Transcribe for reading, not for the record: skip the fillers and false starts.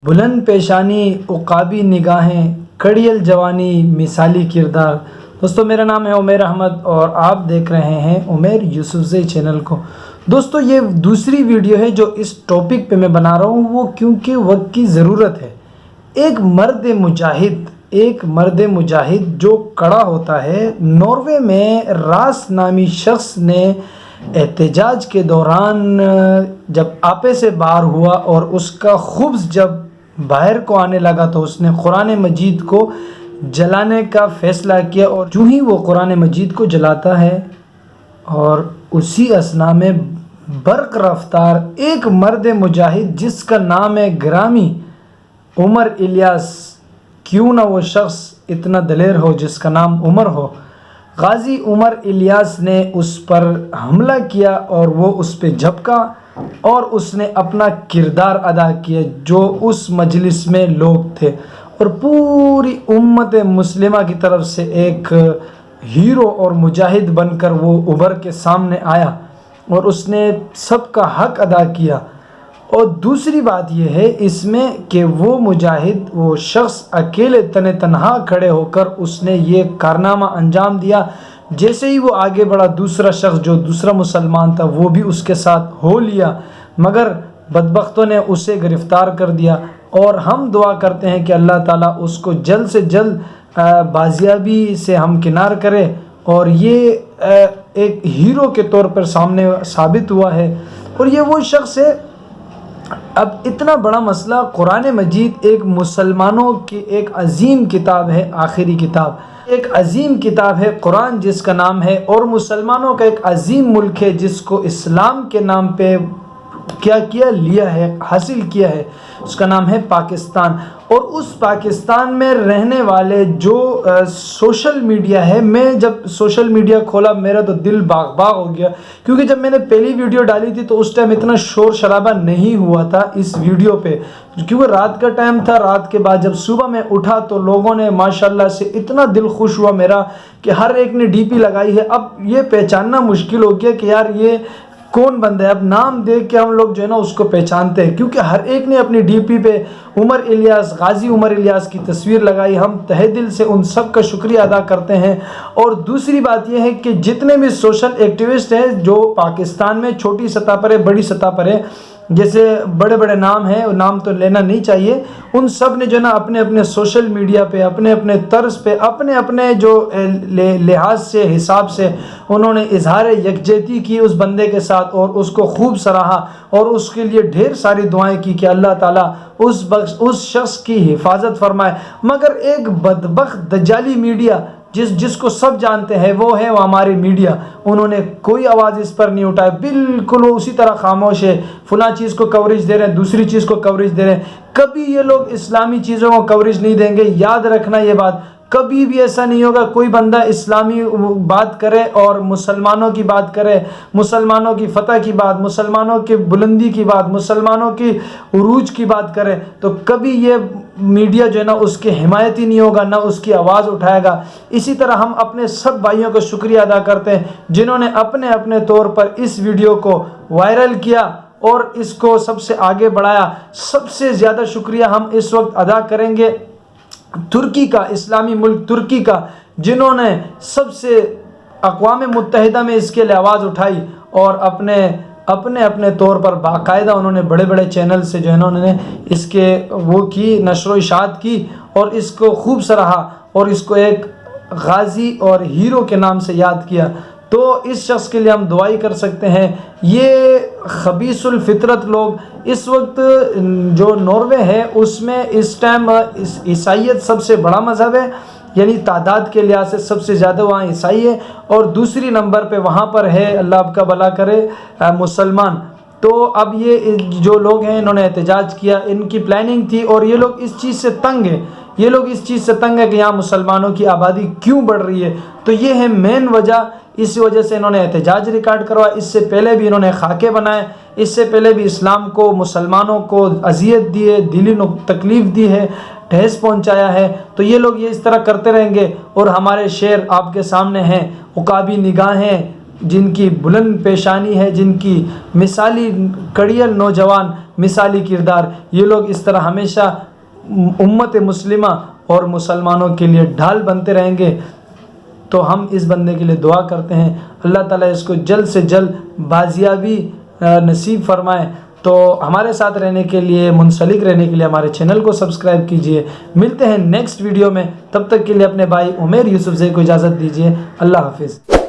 बुलंद पेशानी उकाबी निगाहें कड़ियल जवानी मिसाली किरदार। दोस्तों मेरा नाम है उमेर अहमद और आप देख रहे हैं उमेर यूसुफज़ई चैनल को। दोस्तों ये दूसरी वीडियो है जो इस टॉपिक पे मैं बना रहा हूँ, वो क्योंकि वक्त की ज़रूरत है। एक मर्द मुजाहिद जो कड़ा होता है। नॉर्वे में रास नामी शख्स ने एहतजाज के दौरान जब आपे से बाहर हुआ और उसका खुब्ज़ जब बाहर को आने लगा तो उसने कुरान मजीद को जलाने का फ़ैसला किया। और जो ही वो कुरान मजीद को जलाता है और उसी असना में बर्क रफ्तार एक मर्द मुजाहिद जिसका नाम है ग्रामी उमर इलियास, क्यों ना वो शख्स इतना दलेर हो जिसका नाम उमर हो, गाजी उमर इलियास ने उस पर हमला किया और वो उस पर झपका और उसने अपना किरदार अदा किया। जो उस मजलिस में लोग थे और पूरी उम्मत मुस्लिमा की तरफ से एक हीरो और मुजाहिद बनकर वो उभर के सामने आया और उसने सबका हक अदा किया। और दूसरी बात यह है इसमें कि वो मुजाहिद, वो शख्स अकेले तने तनहा खड़े होकर उसने ये कारनामा अंजाम दिया। जैसे ही वो आगे बढ़ा, दूसरा शख्स जो दूसरा मुसलमान था वो भी उसके साथ हो लिया, मगर बदबख्तों ने उसे गिरफ़्तार कर दिया। और हम दुआ करते हैं कि अल्लाह ताला उसको जल्द से जल्द बाजियाबी से हमकिनार करे। और ये एक हीरो के तौर पर सामने साबित हुआ है। और ये वो शख्स है। अब इतना बड़ा मसला, कुरान मजीद एक मुसलमानों की एक अजीम किताब है, आखिरी किताब, एक अजीम किताब है कुरान जिसका नाम है, और मुसलमानों का एक अजीम मुल्क है जिसको इस्लाम के नाम पे क्या किया लिया है, हासिल किया है, उसका नाम है पाकिस्तान। और उस पाकिस्तान में रहने वाले जो सोशल मीडिया है, मैं जब सोशल मीडिया खोला मेरा तो दिल बाग बाग हो गया, क्योंकि जब मैंने पहली वीडियो डाली थी तो उस टाइम इतना शोर शराबा नहीं हुआ था इस वीडियो पे, क्योंकि रात का टाइम था। रात के बाद जब सुबह में उठा तो लोगों ने माशाल्लाह से इतना दिल खुश हुआ मेरा कि हर एक ने डीपी लगाई है। अब ये पहचानना मुश्किल हो गया कि यार ये कौन बंदा है। अब नाम देख के हम लोग जो है ना उसको पहचानते हैं, क्योंकि हर एक ने अपनी डीपी पे उमर इलियास, गाजी उमर इलियास की तस्वीर लगाई। हम तहे दिल से उन सब का शुक्रिया अदा करते हैं। और दूसरी बात यह है कि जितने भी सोशल एक्टिविस्ट हैं जो पाकिस्तान में छोटी सतह पर है, बड़ी सतह पर है, जैसे बड़े बड़े नाम हैं, वो नाम तो लेना नहीं चाहिए, उन सब ने जो ना अपने अपने सोशल मीडिया पे, अपने अपने तर्ज पे, अपने अपने जो लिहाज से, हिसाब से उन्होंने इजहार यकजहती की उस बंदे के साथ और उसको खूब सराहा और उसके लिए ढेर सारी दुआएं की कि अल्लाह ताला उस शख्स की हिफाजत फरमाए। मगर एक बदबख्त दज्जाली मीडिया जिसको सब जानते हैं वो है वो हमारी मीडिया, उन्होंने कोई आवाज़ इस पर नहीं उठाई, बिल्कुल उसी तरह खामोश है। फला चीज़ को कवरेज दे रहे हैं, दूसरी चीज़ को कवरेज दे रहे हैं। कभी ये लोग इस्लामी चीज़ों को कवरेज नहीं देंगे, याद रखना ये बात। कभी भी ऐसा नहीं होगा कोई बंदा इस्लामी बात करे और मुसलमानों की बात करे, मुसलमानों की फ़तह की बात, मुसलमानों की बुलंदी की बात, मुसलमानों की उरूज की बात करे, तो कभी ये मीडिया जो है ना उसके हिमायती नहीं होगा, ना उसकी आवाज़ उठाएगा। इसी तरह हम अपने सब भाइयों का शुक्रिया अदा करते हैं जिन्होंने अपने अपने तौर पर इस वीडियो को वायरल किया और इसको सबसे आगे बढ़ाया। सबसे ज़्यादा शुक्रिया हम इस वक्त अदा करेंगे तुर्की का, इस्लामी मुल्क तुर्की का, जिन्होंने सबसे अक़वाम मुत्तहिदा में इसके लिए आवाज़ उठाई और अपने अपने तौर पर बाकायदा उन्होंने बड़े बड़े चैनल से जो है ना उन्होंने इसके वो की नशर व इशाअत की और इसको खूब सराहा और इसको एक गाजी और हीरो के नाम से याद किया। तो इस शख्स के लिए हम दुआई कर सकते हैं। ये खबीसुल फितरत लोग इस वक्त जो नॉर्वे है उसमें इस टाइम ईसाइयत सबसे बड़ा मज़हब है, यानी तादाद के लिहाज से सबसे ज़्यादा वहाँ ईसाई है, और दूसरी नंबर पे वहाँ पर है, अल्लाह आपका भला करे, मुसलमान। तो अब ये जो लोग हैं इन्होंने एहतजाज किया, इनकी प्लानिंग थी और ये लोग इस चीज़ से तंग है, ये लोग इस चीज़ से तंग है कि यहाँ मुसलमानों की आबादी क्यों बढ़ रही है। तो ये है मेन वजह, इस वजह से इन्होंने एहतजाज रिकॉर्ड करवाया। इससे पहले भी इन्होंने खाके बनाए, इससे पहले भी इस्लाम को, मुसलमानों को अजियत दी है, दिली तकलीफ़ दी है, ठेस पहुंचाया है। तो ये लोग ये इस तरह करते रहेंगे और हमारे शेर आपके सामने हैं, उकाबी निगाहें जिनकी बुलंद पेशानी है, जिनकी मिसाली कड़ियल नौजवान, मिसाली किरदार, ये लोग इस तरह हमेशा उम्मत मुस्लिमा और मुसलमानों के लिए ढाल बनते रहेंगे। तो हम इस बंदे के लिए दुआ करते हैं, अल्लाह ताला इसको जल्द से जल्द बाजियाबी नसीब फरमाए। तो हमारे साथ रहने के लिए, मुंसलिक रहने के लिए हमारे चैनल को सब्सक्राइब कीजिए। मिलते हैं नेक्स्ट वीडियो में, तब तक के लिए अपने भाई उमेर यूसुफ से को इजाज़त दीजिए। अल्लाह हाफिज़।